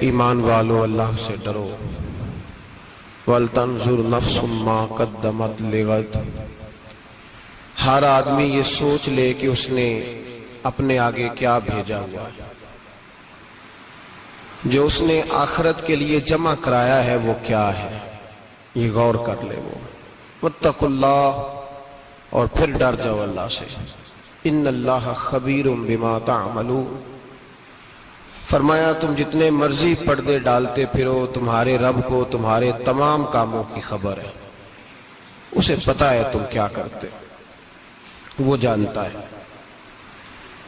ایمان والو اللہ سے ڈرو، وَلْتَنْظُرْ نَفْسٌ مَا قَدَّمَتْ لِغَدٍ۔ ہر آدمی یہ سوچ لے کہ اس نے اپنے آگے کیا بھیجا ہوا ہے، جو اس نے آخرت کے لیے جمع کرایا ہے وہ کیا ہے، یہ غور کر لے وہ۔ وَاتَّقُوا اللَّهَ، اور پھر ڈر جاؤ اللہ سے، اِنَّ اللَّهَ خَبِيرٌ بِمَا تَعْمَلُونَ۔ فرمایا تم جتنے مرضی پردے ڈالتے پھرو، تمہارے رب کو تمہارے تمام کاموں کی خبر ہے، اسے پتا ہے تم کیا کرتے، وہ جانتا ہے۔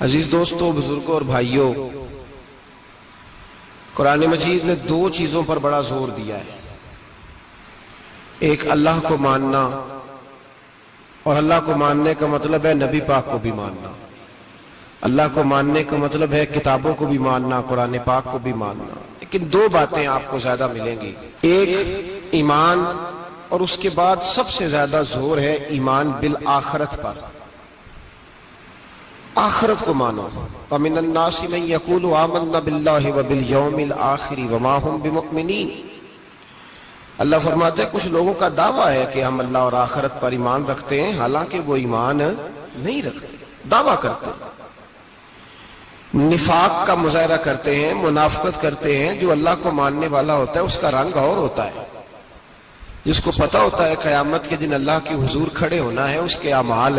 عزیز دوستو، بزرگوں اور بھائیوں، قرآن مجید نے دو چیزوں پر بڑا زور دیا ہے، ایک اللہ کو ماننا، اور اللہ کو ماننے کا مطلب ہے نبی پاک کو بھی ماننا۔ اللہ کو ماننے کا مطلب ہے کتابوں کو بھی ماننا، قرآن پاک کو بھی ماننا۔ لیکن دو باتیں آپ کو زیادہ ملیں گی، ایک ایمان، اور اس کے بعد سب سے زیادہ زور ہے ایمان بالآخرت پر، آخرت کو مانو۔ وَمِنَ النَّاسِ مَن يَقُولُ آمَنَّا بِاللَّهِ وَبِالْيَوْمِ الْآخِرِ وَمَا هُمْ بِمُؤْمِنِينَ۔ اللہ فرماتا ہے کچھ لوگوں کا دعویٰ ہے کہ ہم اللہ اور آخرت پر ایمان رکھتے ہیں، حالانکہ وہ ایمان نہیں رکھتے، دعویٰ کرتے ہیں، نفاق کا مظاہرہ کرتے ہیں، منافقت کرتے ہیں۔ جو اللہ کو ماننے والا ہوتا ہے اس کا رنگ اور ہوتا ہے، جس کو پتا ہوتا ہے قیامت کے دن اللہ کے حضور کھڑے ہونا ہے، اس کے اعمال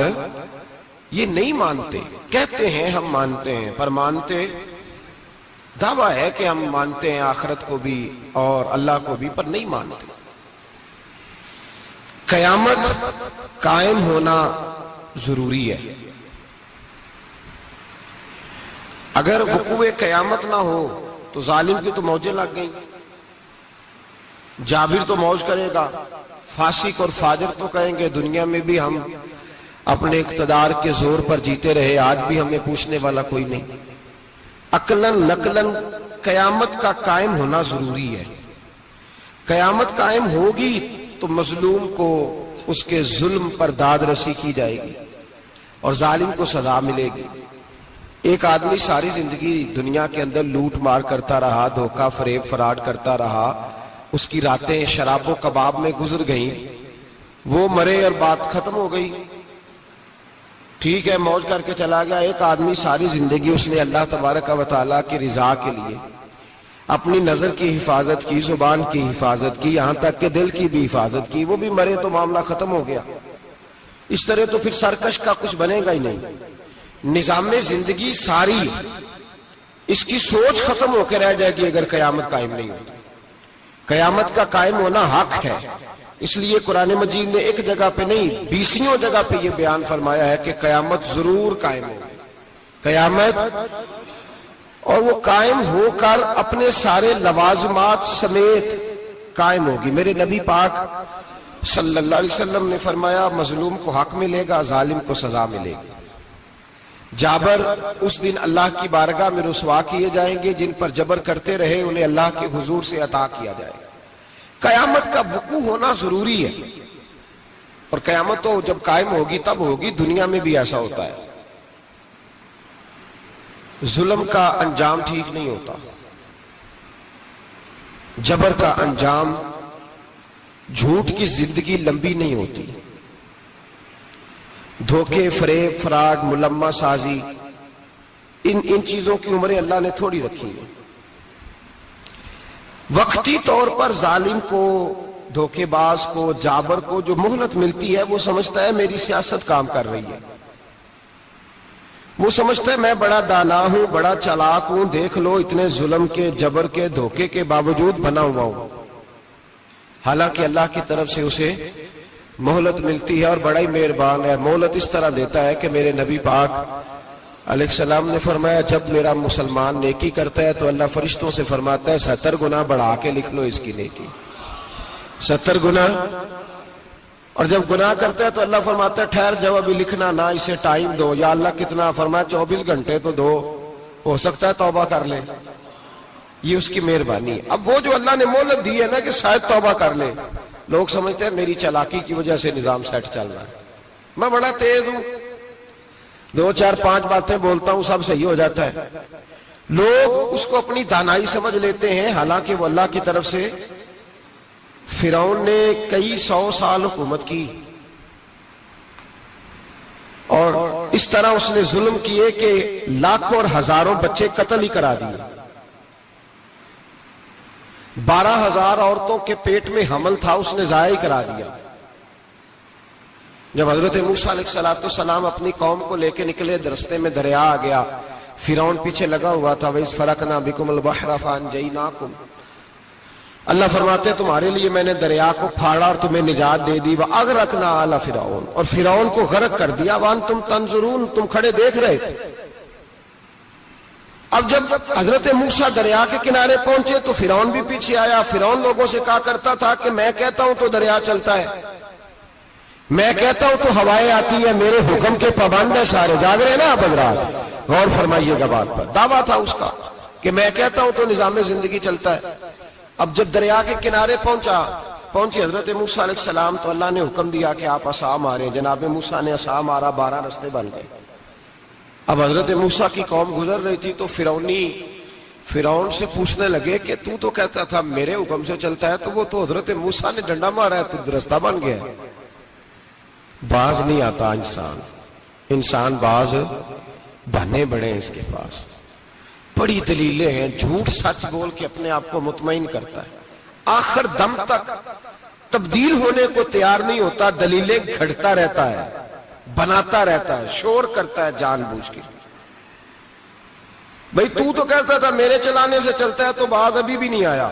یہ نہیں مانتے، کہتے ہیں ہم مانتے ہیں، پر مانتے، دعویٰ ہے کہ ہم مانتے ہیں آخرت کو بھی اور اللہ کو بھی، پر نہیں مانتے۔ قیامت قائم ہونا ضروری ہے۔ اگر وقوع قیامت نہ ہو تو ظالم کی تو موجیں لگ گئیں، جابر تو موج کرے گا، فاسق اور فاجر تو کہیں گے دنیا میں بھی ہم اپنے اقتدار کے زور پر جیتے رہے، آج بھی ہمیں پوچھنے والا کوئی نہیں۔ عقلاً نقلاً قیامت کا قائم ہونا ضروری ہے۔ قیامت قائم ہوگی تو مظلوم کو اس کے ظلم پر داد رسی کی جائے گی اور ظالم کو سزا ملے گی۔ ایک آدمی ساری زندگی دنیا کے اندر لوٹ مار کرتا رہا، دھوکہ فریب فراڈ کرتا رہا، اس کی راتیں شراب و کباب میں گزر گئیں، وہ مرے اور بات ختم ہو گئی، ٹھیک ہے موج کر کے چلا گیا۔ ایک آدمی ساری زندگی اس نے اللہ تبارک و تعالیٰ کی رضا کے لیے اپنی نظر کی حفاظت کی، زبان کی حفاظت کی، یہاں تک کہ دل کی بھی حفاظت کی، وہ بھی مرے تو معاملہ ختم ہو گیا۔ اس طرح تو پھر سرکش کا کچھ بنے گا ہی نہیں۔ نظام زندگی ساری اس کی سوچ ختم ہو کے رہ جائے گی اگر قیامت قائم نہیں ہوتی۔ قیامت کا قائم ہونا حق ہے، اس لیے قرآن مجید نے ایک جگہ پہ نہیں 20 جگہ پہ یہ بیان فرمایا ہے کہ قیامت ضرور قائم ہوگی، قیامت، اور وہ قائم ہو کر اپنے سارے لوازمات سمیت قائم ہوگی۔ میرے نبی پاک صلی اللہ علیہ وسلم نے فرمایا مظلوم کو حق ملے گا، ظالم کو سزا ملے گی۔ جابر اس دن اللہ کی بارگاہ میں رسوا کیے جائیں گے، جن پر جبر کرتے رہے انہیں اللہ کے حضور سے عطا کیا جائے گا۔ قیامت کا وقوع ہونا ضروری ہے، اور قیامت تو جب قائم ہوگی تب ہوگی۔ دنیا میں بھی ایسا ہوتا ہے، ظلم کا انجام ٹھیک نہیں ہوتا، جبر کا انجام، جھوٹ کی زندگی لمبی نہیں ہوتی، دھوکے فریب فراڈ ملمہ سازی، ان چیزوں کی عمریں اللہ نے تھوڑی رکھی ہے۔ وقتی طور پر ظالم کو، دھوکے باز کو، جابر کو جو مہلت ملتی ہے وہ سمجھتا ہے میری سیاست کام کر رہی ہے، وہ سمجھتا ہے میں بڑا دانا ہوں، بڑا چالاک ہوں، دیکھ لو اتنے ظلم کے، جبر کے، دھوکے کے باوجود بنا ہوا ہوں۔ حالانکہ اللہ کی طرف سے اسے مہلت ملتی ہے اور بڑا ہی مہربان ہے۔ مہلت اس طرح دیتا ہے کہ میرے نبی پاک علیہ السلام نے فرمایا جب میرا مسلمان نیکی کرتا ہے تو اللہ فرشتوں سے فرماتا ہے 70 گنا بڑھا کے لکھ لو اس کی نیکی، 70 گنا۔ اور جب گناہ کرتا ہے تو اللہ فرماتا ہے ٹھہر جاؤ ابھی لکھنا نہ، اسے ٹائم دو۔ یا اللہ کتنا؟ فرمایا 24 گھنٹے تو دو، ہو سکتا ہے توبہ کر لے، یہ اس کی مہربانی۔ اب وہ جو اللہ نے مہلت دی ہے نا کہ شاید توبہ کر لے، لوگ سمجھتے ہیں میری چالاکی کی وجہ سے نظام سیٹ چل رہا ہے، میں بڑا تیز ہوں، 2 4 5 باتیں بولتا ہوں سب صحیح ہو جاتا ہے۔ لوگ اس کو اپنی دانائی سمجھ لیتے ہیں، حالانکہ وہ اللہ کی طرف سے۔ فرعون نے کئی 100 سال حکومت کی اور اس طرح اس نے ظلم کیے کہ لاکھوں اور ہزاروں بچے قتل ہی کرا دیے۔ 12,000 عورتوں کے پیٹ میں حمل تھا، اس نے ضائع کرا دیا۔ جب حضرت موسیٰ علیہ السلام اپنی قوم کو لے کے نکلے، رستے میں دریا آ گیا، فرعون پیچھے لگا ہوا تھا۔ وَإِذْ فَرَقْنَا بِكُمُ الْبَحْرَ فَأَنْجَيْنَاكُمْ، اللہ فرماتے تمہارے لیے میں نے دریا کو پھاڑا اور تمہیں نجات دے دی۔ وَأَغْرَقْنَا آلَ فِرْعَوْنَ، اور فرعون کو غرق کر دیا۔ وَأَنْتُمْ تَنْظُرُونَ، تم کھڑے دیکھ رہے تھے۔ اب جب حضرت موسیٰ دریا کے کنارے پہنچے تو فرعون بھی پیچھے آیا۔ فرعون لوگوں سے کہا کرتا تھا کہ میں کہتا ہوں تو دریا چلتا ہے، میں کہتا ہوں تو ہوائیں آتی ہے، میرے حکم کے پابند ہے سارے۔ جاگ رہے نا آپ حضرات، غور فرمائیے گا بات پر۔ دعویٰ تھا اس کا کہ میں کہتا ہوں تو نظام زندگی چلتا ہے۔ اب جب دریا کے کنارے پہنچے حضرت موسیٰ علیہ السلام تو اللہ نے حکم دیا کہ آپ عصا ماریں۔ جناب موسیٰ نے عصا مارا، 12 رستے بن گئے۔ اب حضرت موسیٰ کی قوم گزر رہی تھی تو فرعون سے پوچھنے لگے کہ تو کہتا تھا میرے حکم سے چلتا ہے، تو وہ تو حضرت موسیٰ نے ڈنڈا مارا ہے تو رستہ بن گیا ہے۔ باز نہیں آتا انسان باز بہانے بڑے ہیں اس کے پاس، بڑی دلیلیں ہیں، جھوٹ سچ بول کے اپنے آپ کو مطمئن کرتا ہے، آخر دم تک تبدیل ہونے کو تیار نہیں ہوتا، دلیلیں گھڑتا رہتا ہے، بناتا رہتا ہے، شور کرتا ہے جان بوجھ کے۔ بھئی تو کہتا تھا میرے چلانے سے چلتا ہے، تو باز ابھی بھی نہیں آیا۔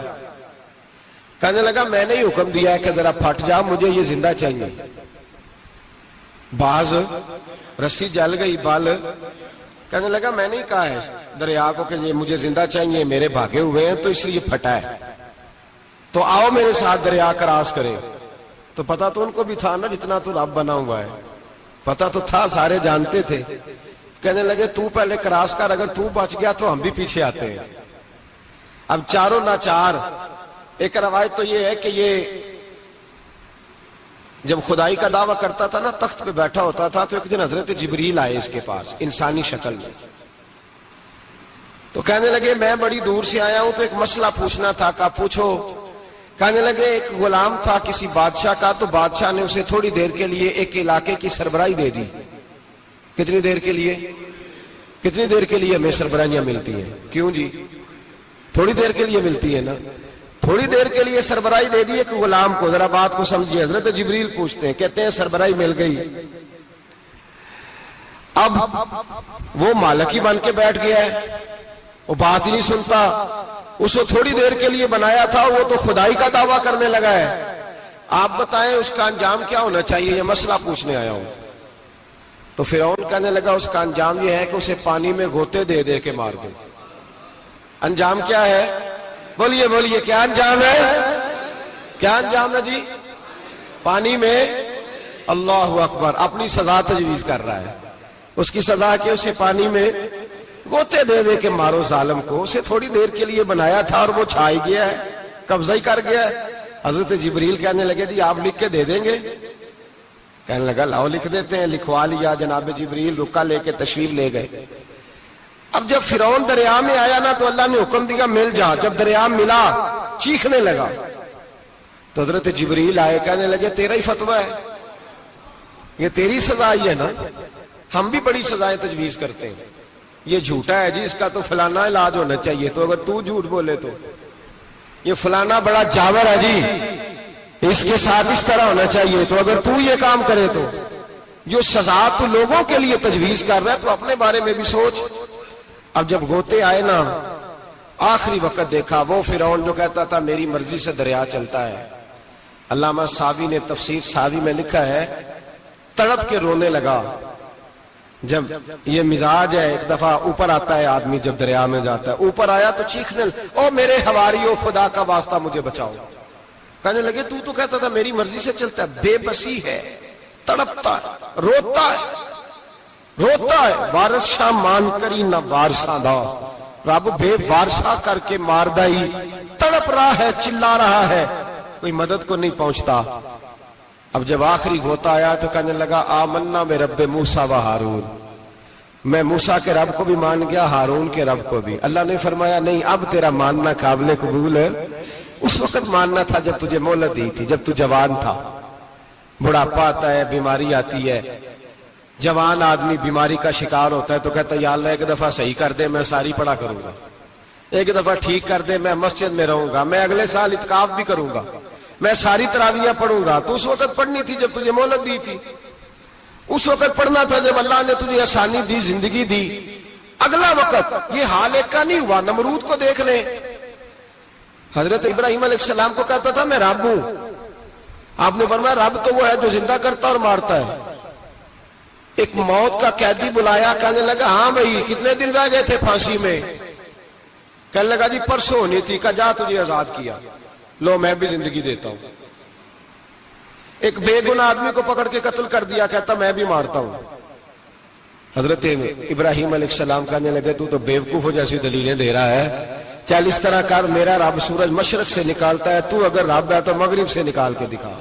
کہنے لگا میں نے ہی حکم دیا ہے کہ ذرا پھٹ جا، مجھے یہ زندہ چاہیے۔ باز رسی جل گئی، بال کہنے لگا میں نہیں کہا ہے دریا کو کہ یہ مجھے زندہ چاہیے، میرے بھاگے ہوئے ہیں تو اس لیے پھٹا ہے، تو آؤ میرے ساتھ دریا کراس کرے۔ تو پتا تو ان کو بھی تھا نا، جتنا تو رب بنا ہوا ہے، پتا تو تھا، سارے جانتے تھے۔ کہنے لگے تو پہلے کراس کر، اگر تو بچ گیا تو ہم بھی پیچھے آتے ہیں۔ اب چاروں ناچار۔ ایک روایت تو یہ ہے کہ یہ جب خدائی کا دعویٰ کرتا تھا نا، تخت پہ بیٹھا ہوتا تھا، تو ایک دن حضرت جبریل آئے اس کے پاس انسانی شکل میں، تو کہنے لگے میں بڑی دور سے آیا ہوں تو ایک مسئلہ پوچھنا تھا۔ کہا پوچھو۔ کہنے لگے ایک غلام تھا کسی بادشاہ کا، تو بادشاہ نے اسے تھوڑی دیر کے لیے ایک علاقے کی سربراہی دے دی۔ کتنی دیر کے لیے ہمیں سربراہیاں ملتی ہیں؟ کیوں جی؟ تھوڑی دیر کے لیے ملتی ہے نا، تھوڑی دیر کے لیے سربراہی دے دی ایک غلام کو۔ ذرا بات کو سمجھیے، حضرت جبریل پوچھتے ہیں، کہتے ہیں سربراہی مل گئی، اب وہ مالک ہی بن کے بیٹھ گیا ہے، وہ بات ہی نہیں سنتا، اس کو تھوڑی دیر کے لیے بنایا تھا، وہ تو خدائی کا دعویٰ کرنے لگا ہے۔ آپ بتائیں اس کا انجام کیا ہونا چاہیے، یہ مسئلہ پوچھنے آیا ہوں۔ تو فرعون کہنے لگا اس کا انجام یہ ہے کہ اسے پانی میں غوطے دے دے کے مار دے۔ انجام کیا ہے؟ بولیے کیا انجام ہے؟ کیا انجام ہے جی؟ پانی میں، اللہ اکبر، اپنی سزا تجویز کر رہا ہے۔ اس کی سزا کہ اسے پانی میں غوطے دے دے کے مارو ظالم کو۔ اسے تھوڑی دیر کے لیے بنایا تھا اور وہ چھائی گیا ہے، قبضہ ہی کر گیا ہے۔ حضرت جبریل کہنے لگے جی آپ لکھ کے دے دیں گے؟ کہنے لگا لاؤ لکھ دیتے ہیں۔ لکھوا لیا، جناب جبریل رکا لے کے تشریف لے گئے۔ اب جب فرعون دریا میں آیا نا تو اللہ نے حکم دیا مل جا۔ جب دریا ملا چیخنے لگا تو حضرت جبریل آئے، کہنے لگے تیرا ہی فتویٰ ہے، یہ تیری سزا ہی ہے نا، ہم بھی بڑی سزائیں تجویز کرتے ہیں، یہ جھوٹا ہے جی، اس کا تو فلانا علاج ہونا چاہیے، تو اگر تو جھوٹ بولے تو یہ فلانا بڑا جاور ہے جی، اس کے ساتھ اس طرح ہونا چاہیے، تو اگر تو یہ کام کرے تو جو سزا تو لوگوں کے لیے تجویز کر رہا ہے تو اپنے بارے میں بھی سوچ۔ اب جب غوطے آئے نا، آخری وقت دیکھا وہ فرعون جو کہتا تھا میری مرضی سے دریا چلتا ہے، علامہ ساوی نے تفسیر ساوی میں لکھا ہے تڑپ کے رونے لگا۔ جب یہ مزاج ہے، ایک دفعہ اوپر آتا ہے آدمی جب دریا میں جاتا ہے، اوپر آیا تو چیخنے او میرے حواریو خدا کا واسطہ مجھے بچاؤ۔ کہنے لگے تو کہتا تھا میری مرضی سے چلتا ہے، بے بسی ہے، تڑپتا ہے، روتا ہے، وارث شاہ مان کری نہ وارثہ دا، رب بے وارثہ کر کے مار دائی، تڑپ رہا ہے، چلا رہا ہے، کوئی مدد کو نہیں پہنچتا۔ اب جب آخری غوطہ آیا تو کہنے لگا آمنا میں رب موسیٰ و ہارون، میں موسیٰ کے رب کو بھی مان گیا، ہارون کے رب کو بھی۔ اللہ نے فرمایا نہیں، اب تیرا ماننا قابل قبول ہے۔ اس وقت ماننا تھا جب تجھے مہلت دی تھی، جب تو جوان تھا۔ بڑھاپا آتا ہے، بیماری آتی ہے، جوان آدمی بیماری کا شکار ہوتا ہے تو کہتا ہے یا اللہ ایک دفعہ صحیح کر دے، میں ساری پڑھا کروں گا، ایک دفعہ ٹھیک کر دے، میں مسجد میں رہوں گا، میں اگلے سال اعتکاف بھی کروں گا، میں ساری تراویحیں پڑھوں گا۔ تو اس وقت پڑھنی تھی جب تجھے مہلت دی تھی، اس وقت پڑھنا تھا جب اللہ نے تجھے آسانی دی، زندگی دی۔ اگلا وقت یہ حال ایک کا نہیں ہوا۔ نمرود کو دیکھ لیں، حضرت ابراہیم علیہ السلام کو کہتا تھا میں رب ہوں، آپ نے فرمایا رب تو وہ ہے جو زندہ کرتا اور مارتا ہے۔ ایک موت کا قیدی بلایا، کہنے لگا ہاں بھائی کتنے دن رہ گئے تھے پھانسی میں؟ کہنے لگا جی پرسوں ہونی تھی۔ کہا جا تجھے آزاد کیا، لو میں بھی زندگی دیتا ہوں۔ ایک بے گناہ آدمی کو پکڑ کے قتل کر دیا، کہتا میں بھی مارتا ہوں۔ حضرت ابراہیم علیہ السلام کہنے لگے تو بیوقوفوں جیسی دلیلیں دے رہا ہے، چل اس طرح کر، میرا رب سورج مشرق سے نکالتا ہے، تو اگر رب ہے تو مغرب سے نکال کے دکھا۔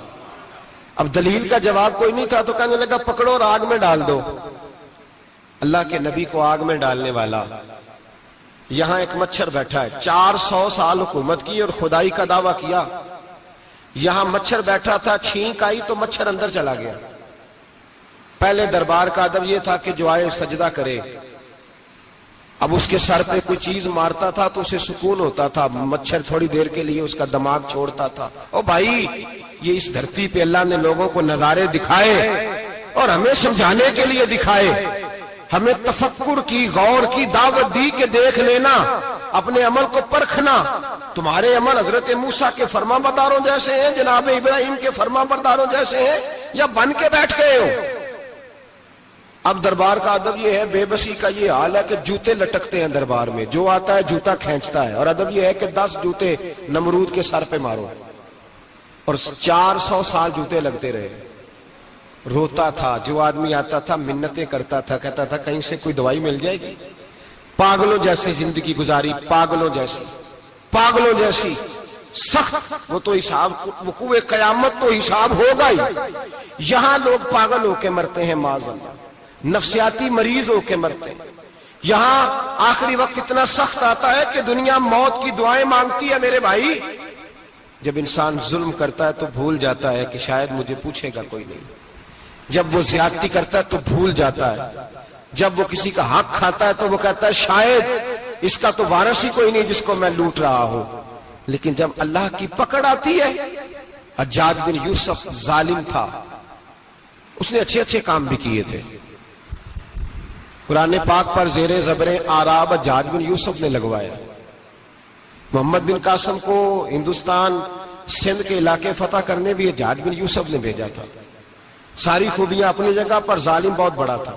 اب دلیل کا جواب کوئی نہیں تھا تو کہنے لگا پکڑو اور آگ میں ڈال دو۔ اللہ کے نبی کو آگ میں ڈالنے والا، یہاں ایک مچھر بیٹھا ہے، 400 سال حکومت کی اور خدائی کا دعویٰ کیا، یہاں مچھر بیٹھا تھا، چھینک آئی تو مچھر اندر چلا گیا۔ پہلے دربار کا ادب یہ تھا کہ جو آئے سجدہ کرے، اب اس کے سر پہ کوئی چیز مارتا تھا تو اسے سکون ہوتا تھا، مچھر تھوڑی دیر کے لیے اس کا دماغ چھوڑتا تھا۔ او بھائی یہ اس دھرتی پہ اللہ نے لوگوں کو نظارے دکھائے اور ہمیں سمجھانے کے لیے دکھائے، ہمیں تفکر کی، غور کی دعوت دی کہ دیکھ لینا، اپنے عمل کو پرکھنا۔ تمہارے عمل حضرت موسیٰ کے فرما برداروں جیسے ہیں، جناب ابراہیم کے فرما برداروں جیسے ہیں، یا بن کے بیٹھ گئے ہو؟ اب دربار کا ادب یہ ہے، بے بسی کا یہ حال ہے کہ جوتے لٹکتے ہیں دربار میں، جو آتا ہے جوتا کھینچتا ہے، اور ادب یہ ہے کہ 10 جوتے نمرود کے سر پہ مارو، اور 400 سال جوتے لگتے رہے۔ روتا تھا، جو آدمی آتا تھا منتیں کرتا تھا، کہتا تھا کہیں سے کوئی دوائی مل جائے گی۔ پاگلوں جیسی زندگی گزاری، پاگلوں جیسی سخت۔ وہ تو حساب، وقوع قیامت تو حساب ہوگا ہی۔ یہاں لوگ پاگل ہو کے مرتے ہیں، معاذ اللہ، نفسیاتی مریض ہو کے مرتے ہیں۔ یہاں آخری وقت اتنا سخت آتا ہے کہ دنیا موت کی دعائیں مانگتی ہے۔ میرے بھائی جب انسان ظلم کرتا ہے تو بھول جاتا ہے کہ شاید مجھے پوچھے گا کوئی نہیں، جب وہ زیادتی کرتا ہے تو بھول جاتا ہے، جب وہ کسی کا حق کھاتا ہے تو وہ کہتا ہے شاید اس کا تو وارث ہی کوئی نہیں جس کو میں لوٹ رہا ہوں۔ لیکن جب اللہ کی پکڑ آتی ہے، حجاج بن یوسف ظالم تھا، اس نے اچھے کام بھی کیے تھے۔ قرآن پاک پر زیر زبر آراب حجاج بن یوسف نے لگوایا۔ محمد بن قاسم کو ہندوستان سندھ کے علاقے فتح کرنے بھی حجاج بن یوسف نے بھیجا تھا۔ ساری خوبیاں اپنی جگہ پر، ظالم بہت بڑا تھا۔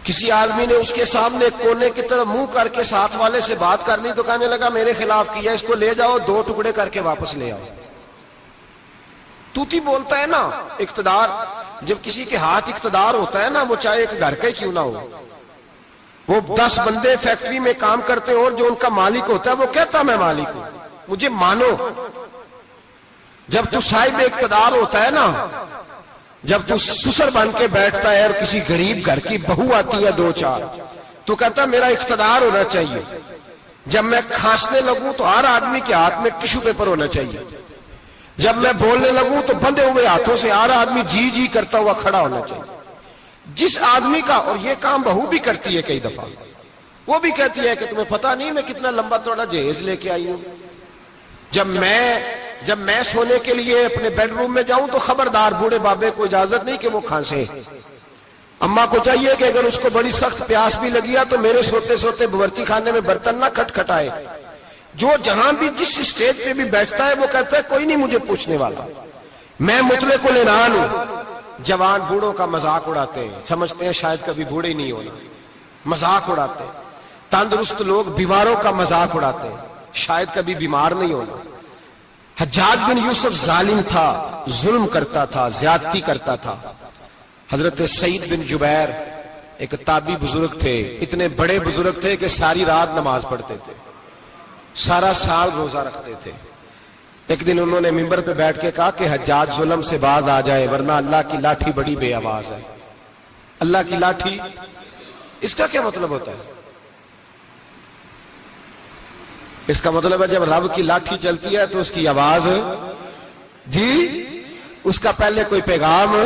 کسی آدمی نے اس کے سامنے کونے کی طرف منہ کر کے ساتھ والے سے بات کر لی تو کہنے لگا میرے خلاف کیا، اس کو لے جاؤ، 2 ٹکڑے کر کے واپس لے آؤ۔ توتی بولتا ہے نا، اقتدار، جب کسی کے ہاتھ اقتدار ہوتا ہے نا، وہ چاہے ایک گھر کا ہی کیوں نہ ہو، وہ 10 بندے فیکٹری میں کام کرتے ہیں اور جو ان کا مالک ہوتا ہے وہ کہتا میں مالک ہوں، مجھے مانو۔ جب تو صاحب اقتدار ہوتا ہے نا، جب تو سسر بن کے بیٹھتا ہے اور کسی غریب گھر کی بہو آتی ہے 2-4 تو کہتا میرا اقتدار ہونا چاہیے، جب میں کھانسنے لگوں تو ہر آدمی کے ہاتھ میں ٹشو پیپر ہونا چاہیے، جب میں بولنے لگوں تو بندھے ہوئے ہاتھوں سے ہر آدمی جی جی کرتا ہوا کھڑا ہونا چاہیے۔ جس آدمی کا، اور یہ کام بہو بھی کرتی ہے کئی دفعہ، وہ بھی کہتی ہے کہ تمہیں پتا نہیں میں کتنا لمبا چوڑا جہیز لے کے آئی ہوں، جب میں سونے کے لیے اپنے بیڈ روم میں جاؤں تو خبردار بوڑھے بابے کو اجازت نہیں کہ وہ کھانسے، اماں کو چاہیے کہ اگر اس کو بڑی سخت پیاس بھی لگی ہے تو میرے سوتے سوتے باورچی خانے میں برتن نہ کھٹکھٹائے۔ جو جہاں بھی جس اسٹیج پہ بھی بیٹھتا ہے وہ کہتا ہے کوئی نہیں مجھے پوچھنے والا، میں مطلق العنان ہوں۔ جوان بوڑھوں کا مذاق اڑاتے ہیں، سمجھتے ہیں شاید کبھی بوڑھے ہی نہیں ہونا، مذاق اڑاتے ہیں۔ تندرست لوگ بیماروں کا مذاق اڑاتے ہیں، شاید کبھی بیمار نہیں ہونا۔ حجاج بن یوسف ظالم تھا، ظلم کرتا تھا، زیادتی کرتا تھا۔ حضرت سعید بن جبیر ایک تابعی بزرگ تھے، اتنے بڑے بزرگ تھے کہ ساری رات نماز پڑھتے تھے، سارا سال روزہ رکھتے تھے۔ ایک دن انہوں نے منبر پہ بیٹھ کے کہا کہ حجاج ظلم سے باز آ جائے ورنہ اللہ کی لاٹھی بڑی بے آواز ہے۔ اللہ کی لاٹھی، اس کا کیا مطلب ہوتا ہے؟ اس کا مطلب ہے جب رب کی لاٹھی چلتی ہے تو اس کی آواز، جی اس کا پہلے کوئی پیغام،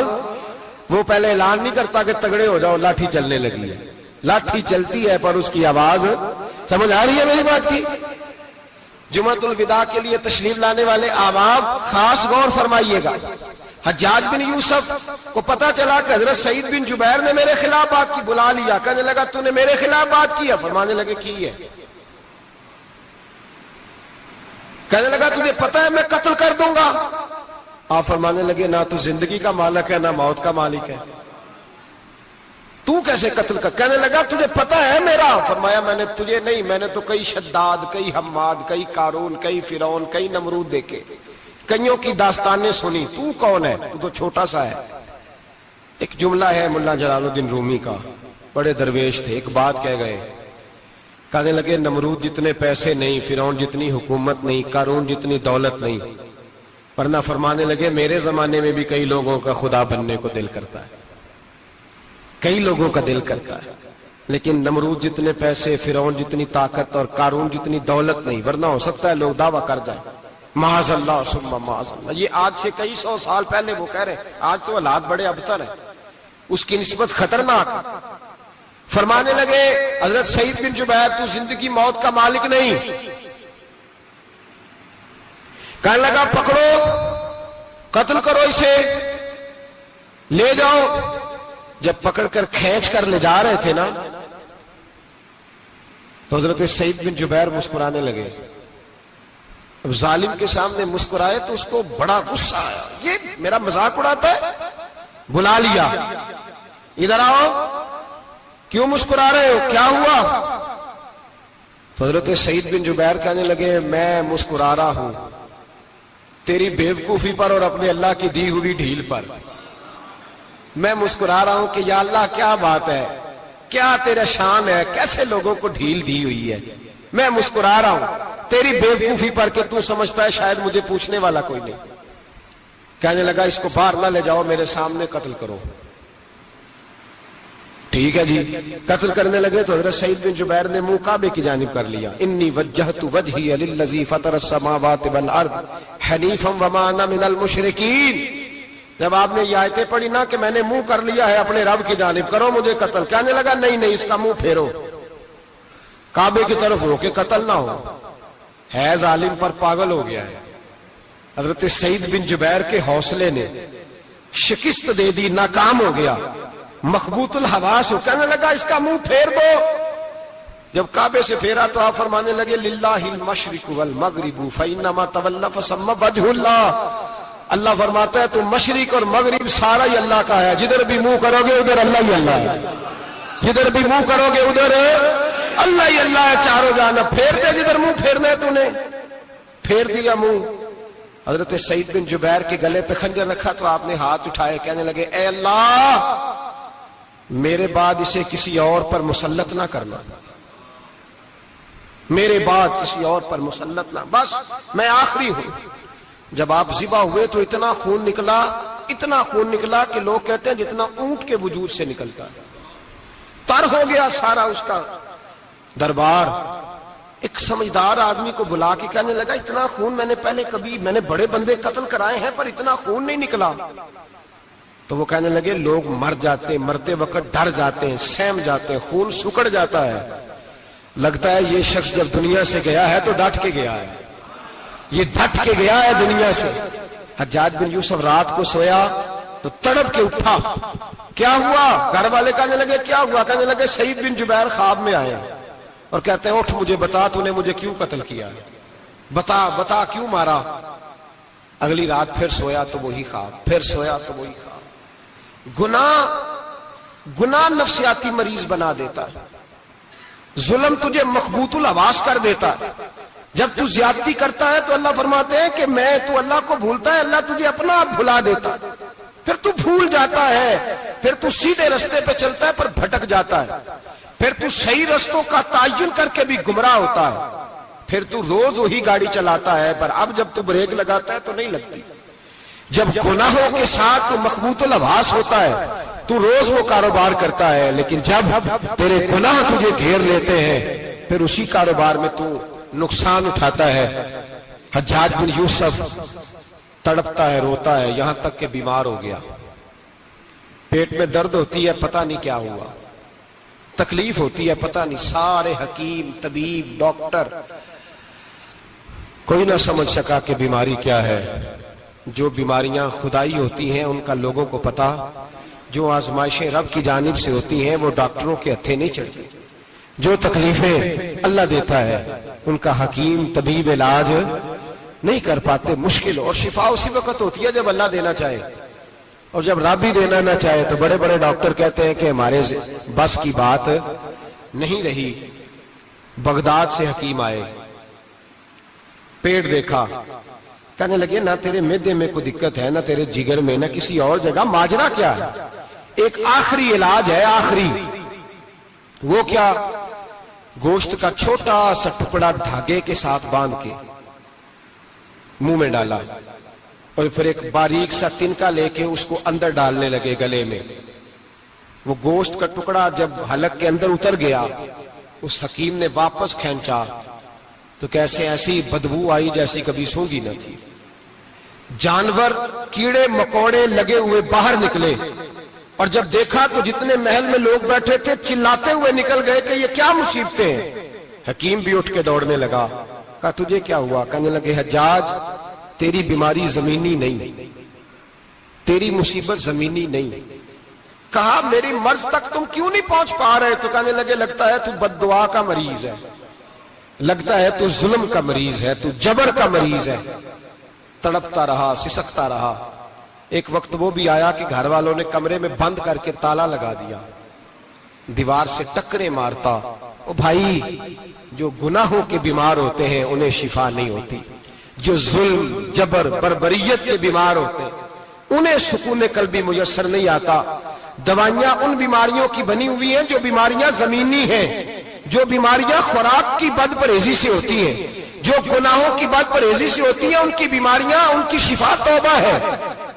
وہ پہلے اعلان نہیں کرتا کہ تگڑے ہو جاؤ لاٹھی چلنے لگی ہے، لاٹھی چلتی ہے پر اس کی آواز، سمجھ آ رہی ہے میری بات کی؟ جمعۃ الوداع کے لیے تشریف لانے والے احباب خاص غور فرمائیے گا، حجاج بن یوسف کو پتا چلا کہ حضرت سعید بن جبیر نے میرے خلاف بات کی، بلا لیا، کہنے لگا تو نے میرے خلاف بات کی ہے؟ فرمانے لگے کی ہے۔ کہنے لگا تجھے پتا ہے میں قتل کر دوں گا؟ آپ فرمانے لگے نہ تو زندگی کا مالک ہے نہ موت کا مالک ہے، تو کیسے قتل کر؟ کہنے لگا تجھے پتا ہے میرا؟ فرمایا میں نے تجھے نہیں، میں نے تو کئی شداد، کئی حماد، کئی قارون، کئی فرعون، کئی نمرود دیکھے، کئیوں کی داستانیں سنی، تو کون ہے؟ تو چھوٹا سا ہے۔ ایک جملہ ہے ملا جلال الدین رومی کا، بڑے درویش تھے، ایک بات کہہ گئے، کہنے لگے نمرود جتنے پیسے نہیں، فرعون جتنی حکومت نہیں، قارون جتنی دولت نہیں، ورنہ فرمانے لگے میرے زمانے میں بھی کئی لوگوں کا خدا بننے کو دل کرتا ہے، کئی لوگوں کا دل کرتا ہے، لیکن نمرود جتنے پیسے، فرعون جتنی طاقت اور قارون جتنی دولت نہیں، ورنہ ہو سکتا ہے لوگ دعویٰ کر جائیں معاذ اللہ ثم معاذ اللہ۔ یہ آج سے کئی سو سال پہلے وہ کہہ رہے ہیں، آج تو حالات بڑے ابتر ہیں، اس کی نسبت خطرناک۔ فرمانے لگے حضرت سعید بن جبیر تو زندگی موت کا مالک نہیں۔ کہنے لگا پکڑو، قتل کرو اسے، لے جاؤ۔ جب پکڑ کر کھینچ کر لے جا رہے تھے نا تو حضرت سعید بن جبیر مسکرانے لگے۔ اب ظالم کے سامنے مسکرائے تو اس کو بڑا غصہ آیا، یہ میرا مذاق اڑاتا ہے؟ بلا لیا، ادھر آؤ، کیوں مسکرا رہے ہو، کیا ہوا؟ تو حضرت سعید بن جبیر کہنے لگے میں مسکرا رہا ہوں تیری بیوقوفی پر اور اپنے اللہ کی دی ہوئی ڈھیل پر۔ میں مسکرا رہا ہوں کہ یا اللہ کیا بات ہے، کیا تیرا شان ہے، کیسے لوگوں کو ڈھیل دی ہوئی ہے۔ میں مسکرا رہا ہوں تیری بیوقوفی پر کہ تو سمجھتا ہے شاید مجھے پوچھنے والا کوئی نہیں۔ کہنے لگا اس کو باہر نہ لے جاؤ، میرے سامنے قتل کرو۔ ٹھیک ہے جی، قتل کرنے لگے تو حضرت سعید بن جبیر نے منہ کعبے کی جانب کر لیا، انی وجہت وجہی للذی فطر السماوات والارض حنیفا وما انا من المشرکین۔ جب آپ نے یہ آیتیں پڑھی نا کہ میں نے منہ کر لیا ہے اپنے رب کی جانب، کرو مجھے قتل، کہنے لگا نہیں نہیں، اس کا منہ پھیرو، کعبے کی طرف ہو کے قتل نہ ہو، ہے ظالم پر پاگل ہو گیا ہے۔ حضرت سعید بن جبیر کے حوصلے نے شکست دے دی، ناکام ہو گیا، مخبوط الحواس ہو، کہنے لگا اس کا منہ پھیر دو۔ جب کعبے سے پھیرا تو آپ فرمانے لگے للہ المشرق والمغرب فانما تولى فثم وجه اللہ۔ اللہ فرماتا ہے تو مشرق اور مغرب سارا ہی اللہ کا ہے، جدھر بھی منہ کرو گے ادھر اللہ ہی اللہ ہے، جدھر بھی منہ کرو گے ادھر اللہ ہی اللہ ہے، چاروں جانب۔ پھیر دے جدھر منہ پھیرنا ہے تو نے، پھیر دیا منہ۔ حضرت سعید بن جبیر کے گلے پہ خنجر رکھا تو آپ نے ہاتھ اٹھائے، کہنے لگے اے اللہ میرے بعد اسے کسی اور پر مسلط نہ کرنا، میرے بعد کسی اور پر مسلط نہ، بس میں آخری ہوں۔ جب آپ ذبح ہوئے تو اتنا خون نکلا کہ لوگ کہتے ہیں جتنا اونٹ کے وجود سے نکلتا ہے، تر ہو گیا سارا اس کا دربار۔ ایک سمجھدار آدمی کو بلا کے کہنے لگا اتنا خون میں نے بڑے بندے قتل کرائے ہیں پر اتنا خون نہیں نکلا۔ تو وہ کہنے لگے لوگ مر جاتے ہیں، مرتے وقت ڈر جاتے ہیں، سہم جاتے ہیں، خون سکڑ جاتا ہے، لگتا ہے یہ شخص جب دنیا سے گیا ہے تو ڈٹ کے گیا ہے، یہ ڈٹ کے گیا ہے دنیا سے۔ حجاج بن یوسف رات کو سویا تو تڑپ کے اٹھا، کیا ہوا؟ گھر والے کہنے لگے کیا ہوا؟ کہنے لگے سعید بن جبیر خواب میں آئے اور کہتے ہیں اٹھ مجھے بتا تو نے مجھے کیوں قتل کیا، بتا کیوں مارا؟ اگلی رات پھر سویا تو وہی خواب، پھر سویا تو وہی خواب۔ گناہ نفسیاتی مریض بنا دیتا ہے، ظلم تجھے مخبوط الحواس کر دیتا ہے۔ جب تو زیادتی کرتا ہے تو اللہ فرماتے ہیں کہ تو اللہ کو بھولتا ہے، اللہ تجھے اپنا آپ بھلا دیتا ہے، پھر تو بھول جاتا ہے، پھر تو سیدھے رستے پہ چلتا ہے پر بھٹک جاتا ہے، پھر تو صحیح رستوں کا تعین کر کے بھی گمراہ ہوتا ہے، پھر تو روز وہی گاڑی چلاتا ہے پر اب جب تو بریک لگاتا ہے تو نہیں لگتی۔ جب گناہوں کے ساتھ تو مخبوط الحواس ہوتا ہے، تو روز وہ کاروبار کرتا ہے، لیکن جب تیرے گناہ تجھے گھیر لیتے ہیں پھر اسی کاروبار میں تو نقصان اٹھاتا ہے۔ حجاج بن یوسف تڑپتا ہے، روتا ہے، یہاں تک کہ بیمار ہو گیا، پیٹ میں درد ہوتی ہے، پتہ نہیں کیا ہوا، تکلیف ہوتی ہے، پتہ نہیں، سارے حکیم، طبیب، ڈاکٹر، کوئی نہ سمجھ سکا کہ بیماری کیا ہے۔ جو بیماریاں خدائی ہوتی ہیں ان کا لوگوں کو پتا، جو آزمائشیں رب کی جانب سے ہوتی ہیں وہ ڈاکٹروں کے ہتھے نہیں چڑھتی، جو تکلیفیں اللہ دیتا ہے ان کا حکیم طبیب علاج نہیں کر پاتے، مشکل، اور شفا اسی وقت ہوتی ہے جب اللہ دینا چاہے، اور جب رب بھی دینا نہ چاہے تو بڑے بڑے ڈاکٹر کہتے ہیں کہ ہمارے بس کی بات نہیں رہی۔ بغداد سے حکیم آئے، پیٹ دیکھا، کہنے لگے نہ تیرے معدے میں کوئی دقت ہے، نہ تیرے جگر میں، نہ کسی اور جگہ، ماجرا کیا ہے؟ ایک آخری علاج ہے، آخری، وہ کیا؟ گوشت کا چھوٹا سا ٹکڑا دھاگے کے ساتھ باندھ کے منہ میں ڈالا، اور پھر ایک باریک سا تنکا لے کے اس کو اندر ڈالنے لگے گلے میں۔ وہ گوشت کا ٹکڑا جب حلق کے اندر اتر گیا، اس حکیم نے واپس کھینچا تو کیسے ایسی بدبو آئی جیسی کبھی سونگی نہ تھی۔ جانور، کیڑے مکوڑے لگے ہوئے باہر نکلے، اور جب دیکھا تو جتنے محل میں لوگ بیٹھے تھے چلاتے ہوئے نکل گئے کہ یہ کیا مصیبتیں ہیں۔ حکیم بھی اٹھ کے دوڑنے لگا، کہا تجھے کیا ہوا؟ کہنے لگے حجاج تیری بیماری زمینی نہیں، تیری مصیبت زمینی نہیں۔ کہا میری مرض تک تم کیوں نہیں پہنچ پا رہے؟ تو کہنے لگے لگتا ہے تو بد دعا کا مریض ہے، لگتا ہے تو ظلم کا مریض ہے، تو جبر کا مریض ہے۔ تڑپتا رہا، سسکتا رہا۔ ایک وقت وہ بھی آیا کہ گھر والوں نے کمرے میں بند کر کے تالا لگا دیا، دیوار سے ٹکرے مارتا۔ او بھائی، جو گناہوں کے بیمار ہوتے ہیں انہیں شفا نہیں ہوتی، جو ظلم، جبر، بربریت کے بیمار ہوتے ہیں انہیں سکون قلبی میسر نہیں آتا۔ دوائیاں ان بیماریوں کی بنی ہوئی ہیں جو بیماریاں زمینی ہیں، جو بیماریاں خوراک کی بد پرہیزی سے ہوتی ہیں، جو گناہوں کی بد پرہیزی سے ہوتی ہیں، ان کی بیماریاں، ان کی شفا توبہ ہے،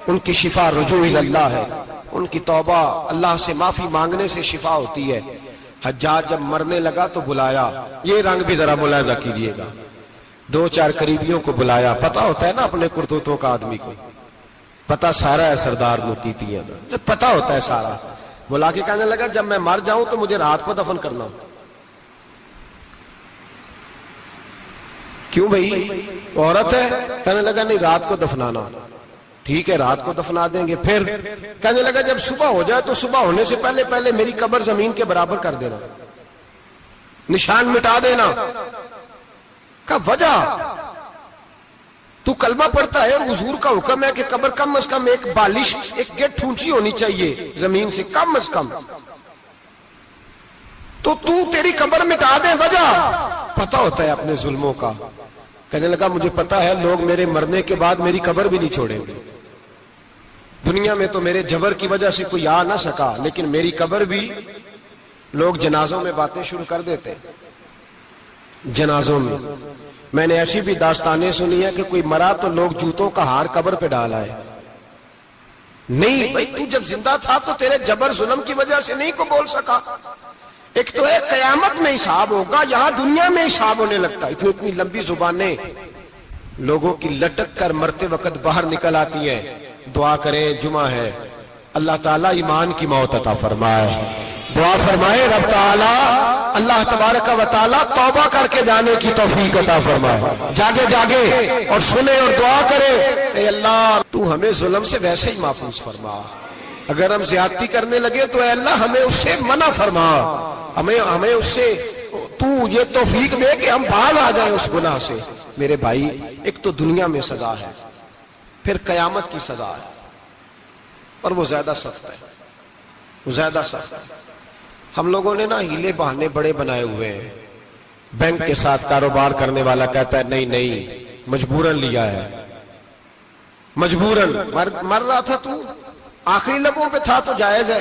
ان کی شفا رجوع اللہ ہے، ان کی توبہ اللہ سے معافی مانگنے سے شفا ہوتی ہے۔ حجاج جب مرنے لگا تو بلایا، یہ رنگ بھی ذرا ملاحظہ کیجیے گا، دو چار قریبیوں کو بلایا، پتہ ہوتا ہے نا اپنے کرتوتوں کا آدمی کو، پتہ سارا ہے سردار موتیتیاں کا، جب پتہ ہوتا ہے سارا، بلا کے کہنے لگا جب میں مر جاؤں تو مجھے رات کو دفن کرنا۔ کیوں بھائی، عورت ہے؟ کہنے لگا نہیں، رات کو دفنانا۔ ٹھیک ہے، رات کو دفنا دیں گے۔ پھر کہنے لگا جب صبح ہو جائے تو صبح ہونے سے پہلے پہلے میری قبر زمین کے برابر کر دینا، نشان مٹا دینا۔ کا وجہ تو کلمہ پڑھتا ہے، حضور کا حکم ہے کہ قبر کم از کم ایک بالش، ایک گیٹ اونچی ہونی چاہیے زمین سے، کم از کم، تو تیری قبر مٹا دے۔ وجہ پتہ ہوتا ہے اپنے ظلموں کا۔ کہنے لگا مجھے پتہ ہے لوگ میرے مرنے کے بعد میری قبر بھی نہیں چھوڑیں گے، دنیا میں تو میرے جبر کی وجہ سے کوئی آ نہ سکا، لیکن میری قبر بھی لوگ جنازوں میں باتیں شروع کر دیتے ہیں۔ جنازوں میں نے ایسی بھی داستانیں سنی ہیں کہ کوئی مرا تو لوگ جوتوں کا ہار قبر پہ ڈال آئے۔ نہیں بھائی، تو جب زندہ تھا تو تیرے جبر ظلم کی وجہ سے نہیں کو بول سکا۔ ایک تو ہے قیامت میں حساب ہوگا، یہاں دنیا میں حساب ہونے لگتا ہے۔ اتنی لمبی زبانیں لوگوں کی لٹک کر مرتے وقت باہر نکل آتی ہیں۔ دعا کریں، جمعہ ہے، اللہ تعالیٰ ایمان کی موت عطا فرمائے۔ دعا فرمائے رب تعالیٰ، اللہ تبارک و تعالیٰ توبہ کر کے جانے کی توفیق عطا فرمائے۔ جاگے جاگے اور سنے اور دعا کرے، اے اللہ تو ہمیں ظلم سے ویسے ہی محفوظ فرما، اگر ہم زیادتی کرنے لگے تو اے اللہ ہمیں اس سے منع فرما، ہمیں اس سے تو یہ توفیق دے کہ ہم باہر آ جائیں اس گناہ سے۔ میرے بھائی، ایک تو دنیا میں سزا ہے، پھر قیامت کی سزا ہے، اور وہ زیادہ سخت ہے، وہ زیادہ سخت ہے۔ ہم لوگوں نے نا ہیلے بہانے بڑے بنائے ہوئے ہیں۔ بینک کے ساتھ کاروبار کرنے والا کہتا ہے نہیں نہیں، مجبوراً لیا ہے، مجبوراً مر رہا تھا تو، آخری لبوں پہ تھا تو جائز ہے،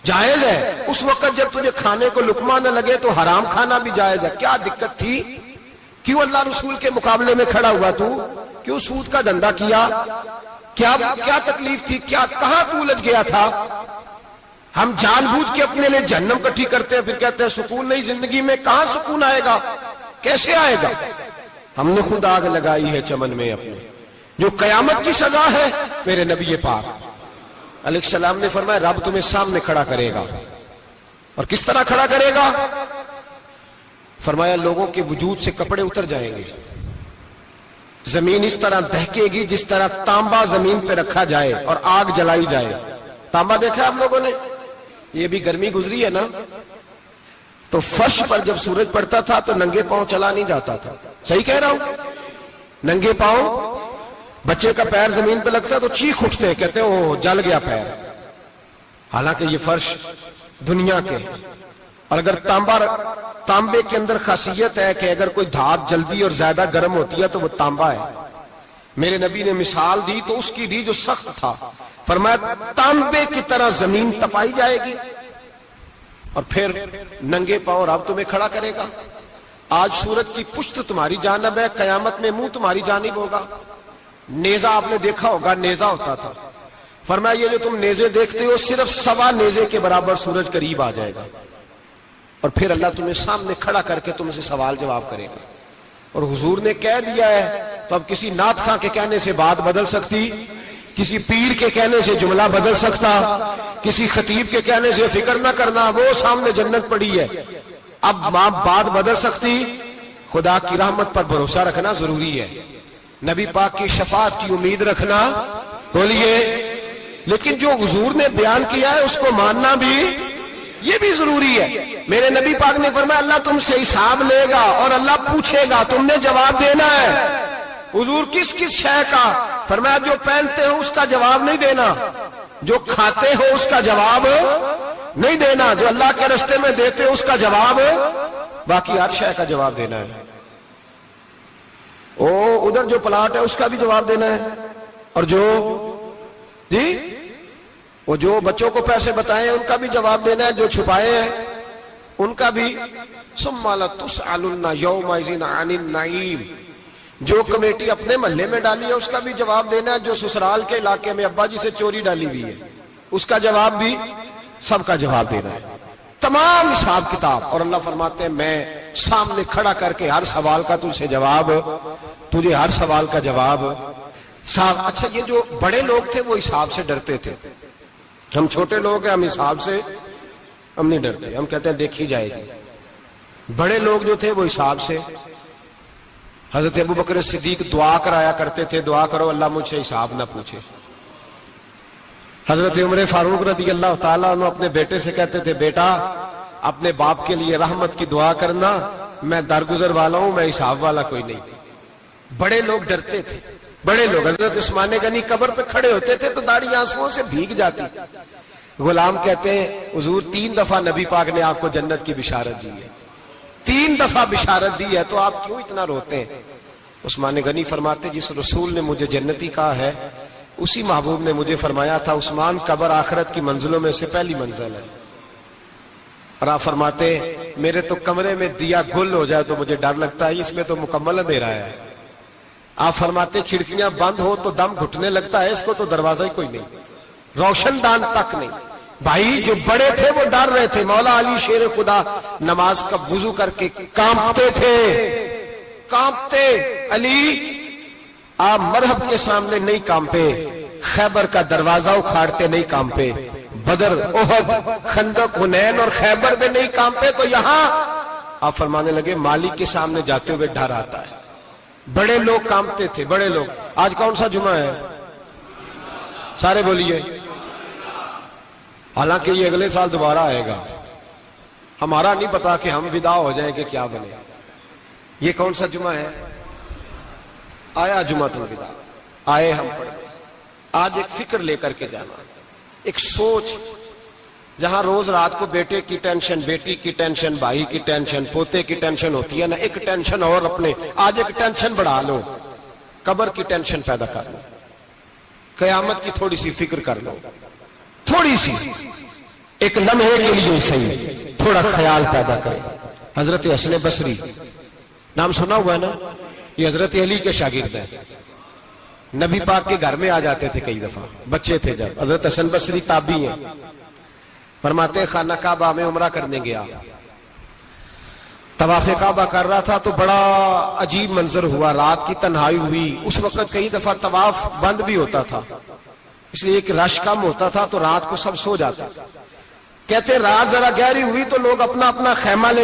جائز ہے۔ اس وقت جب تجھے کھانے کو لقمہ نہ لگے تو حرام کھانا بھی جائز ہے۔ کیا دقت تھی؟ کیوں اللہ رسول کے مقابلے میں کھڑا ہوا تو؟ کیوں سود کا دھندا کیا؟ کیا تکلیف تھی, کیا کہاں تو الجھ گیا تھا؟ ہم جان بوجھ کے اپنے لیے جہنم کٹھی کرتے ہیں, پھر کہتے ہیں سکون نہیں زندگی میں. کہاں سکون آئے گا, کیسے آئے گا؟ ہم نے خود آگ لگائی ہے چمن میں اپنے. جو قیامت کی سزا ہے, میرے نبی پاک علیہ السلام نے فرمایا رب تمہیں سامنے کھڑا کرے گا. اور کس طرح کھڑا کرے گا؟ فرمایا لوگوں کے وجود سے کپڑے اتر جائیں گے, زمین اس طرح دہکے گی جس طرح تانبا زمین پہ رکھا جائے اور آگ جلائی جائے. تانبا دیکھا آپ لوگوں نے؟ یہ بھی گرمی گزری ہے نا, تو فرش پر جب سورج پڑتا تھا تو ننگے پاؤں چلا نہیں جاتا تھا. صحیح کہہ رہا ہوں؟ ننگے پاؤں, بچے کا پیر زمین پہ لگتا تو چیخ اٹھتے, کہتے ہیں اوہ جل گیا پیر. حالانکہ یہ فرش دنیا کے, اور اگر تانبے کے اندر خاصیت ہے کہ اگر کوئی دھات جلدی اور زیادہ گرم ہوتی ہے تو وہ تانبا ہے. میرے نبی نے مثال دی تو اس کی دی جو سخت تھا. فرمایا تانبے کی طرح زمین تپائی جائے گی اور پھر ننگے پاؤں رب تمہیں کھڑا کرے گا. آج سورج کی پشت تمہاری جانب ہے, قیامت میں منہ تمہاری جانب ہوگا. نیزہ آپ نے دیکھا ہوگا, نیزہ ہوتا تھا. فرمایا یہ جو تم نیزے دیکھتے ہو صرف 1.25 نیزے کے برابر سورج قریب آ جائے گا, اور پھر اللہ تمہیں سامنے کھڑا کر کے تم سے سوال جواب کرے گا. اور حضور نے کہہ دیا ہے تو اب کسی نعت خواں کے کہنے سے بات بدل سکتی, کسی پیر کے کہنے سے جملہ بدل سکتا, کسی خطیب کے کہنے سے فکر نہ کرنا وہ سامنے جنت پڑی ہے, اب بات بدل سکتی؟ خدا کی رحمت پر بھروسہ رکھنا ضروری ہے, نبی پاک کی شفاعت کی امید رکھنا. بولیے. لیکن جو حضور نے بیان کیا ہے اس کو ماننا بھی یہ بھی ضروری ہے. میرے نبی پاک نے فرمایا اللہ تم سے حساب لے گا اور اللہ پوچھے گا, تم نے جواب دینا ہے. حضور کس کس شے کا؟ فرمایا جو پہنتے ہو اس کا جواب نہیں دینا, جو کھاتے ہو اس کا جواب نہیں دینا, جو اللہ کے راستے میں دیتے ہو اس کا جواب, باقی ہر شے کا جواب دینا ہے. ادھر جو پلاٹ ہے اس کا بھی جواب دینا ہے, اور جو بچوں کو پیسے بتائے ان کا بھی جواب دینا ہے, جو چھپائے ہیں ان کا بھی. ثم لتسألن یومئذ عن النعیم, جو کمیٹی اپنے محلے میں ڈالی ہے اس کا بھی جواب دینا ہے, جو سسرال کے علاقے میں ابا جی سے چوری ڈالی ہوئی ہے اس کا جواب بھی, سب کا جواب دینا ہے. تمام حساب کتاب. اور اللہ فرماتے ہیں میں سامنے کھڑا کر کے ہر سوال کا تجھ سے جواب, تجھے ہر سوال کا جواب. اچھا یہ جو بڑے لوگ تھے وہ حساب سے ڈرتے تھے, ہم چھوٹے لوگ ہیں ہم حساب سے ہم نہیں ڈرتے, ہم کہتے ہیں دیکھی جائے گی. بڑے لوگ جو تھے وہ حساب سے. حضرت ابو بکر صدیق دعا کرایا کرتے تھے, دعا کرو اللہ مجھ سے حساب نہ پوچھے. حضرت عمر فاروق رضی اللہ تعالیٰ عنہ اپنے بیٹے سے کہتے تھے بیٹا اپنے باپ کے لیے رحمت کی دعا کرنا, میں درگزر والا ہوں, میں حساب والا کوئی نہیں. بڑے لوگ ڈرتے تھے, بڑے لوگ. حضرت عثمان غنی قبر پہ کھڑے ہوتے تھے تو داڑھی آنسوؤں سے بھیگ جاتی. غلام کہتے ہیں حضور 3 دفعہ نبی پاک نے آپ کو جنت کی بشارت دی ہے, 3 دفعہ بشارت دی ہے, تو آپ کیوں اتنا روتے ہیں؟ عثمان غنی فرماتے جس رسول نے مجھے جنتی کہا ہے اسی محبوب نے مجھے فرمایا تھا عثمان قبر آخرت کی منزلوں میں سے پہلی منزل ہے. اور آپ فرماتے میرے تو کمرے میں دیا گل ہو جائے تو مجھے ڈر لگتا ہے, اس میں تو مکمل اندھیرا ہے. آپ فرماتے کھڑکیاں بند ہو تو دم گھٹنے لگتا ہے, اس کو تو دروازہ ہی کوئی نہیں, روشن دان تک نہیں. بھائی جو بڑے تھے وہ ڈر رہے تھے. مولا علی شیر خدا نماز کا وضو کر کے کانپتے تھے, کانپتے. علی آپ مرحب کے سامنے نہیں کانپے, خیبر کا دروازہ اکھاڑتے نہیں کانپے, بدر احد خندق حنین اور خیبر میں نہیں کانپے, تو یہاں آپ فرمانے لگے مالک کے سامنے جاتے ہوئے ڈر آتا ہے. بڑے لوگ کانپتے تھے, بڑے لوگ. آج کون سا جمعہ ہے؟ سارے بولیے. حالانکہ یہ اگلے سال دوبارہ آئے گا, ہمارا نہیں پتا کہ ہم ودا ہو جائیں کہ کیا بنے. یہ کون سا جمعہ ہے؟ آیا جمعۃ الوداع, آئے ہم پڑھ گئے. آج ایک فکر لے کر کے جانا, ایک سوچ. جہاں روز رات کو بیٹے کی ٹینشن, بیٹی کی ٹینشن, بھائی کی ٹینشن, پوتے کی ٹینشن ہوتی ہے نا, ایک ٹینشن اور اپنے آج ایک ٹینشن بڑھا لو, قبر کی ٹینشن پیدا کر لو, قیامت کی تھوڑی سی فکر کر لو, تھوڑی سی, ایک لمحے کے لیے صحیح تھوڑا خیال پیدا کرے. حضرت حسن بصری نام سنا ہوا ہے نا, یہ حضرت علی کے شاگرد ہیں. نبی پاک کے گھر میں آ جاتے تھے کئی دفعہ، بچے تھے جب. حضرت حسن بصری تابعی ہیں، فرماتے ہیں خانہ کعبہ میں عمرہ کرنے گیا، طواف کعبہ کر رہا تھا تو بڑا عجیب منظر ہوا، رات کی تنہائی ہوئی. اس وقت کئی دفعہ طواف بند بھی ہوتا تھا، اس لیے کہ رش کم ہوتا تھا تو رات کو سب سو جاتے. کہتے رات ذرا گہری ہوئی تو لوگ اپنا اپنا خیمہ لے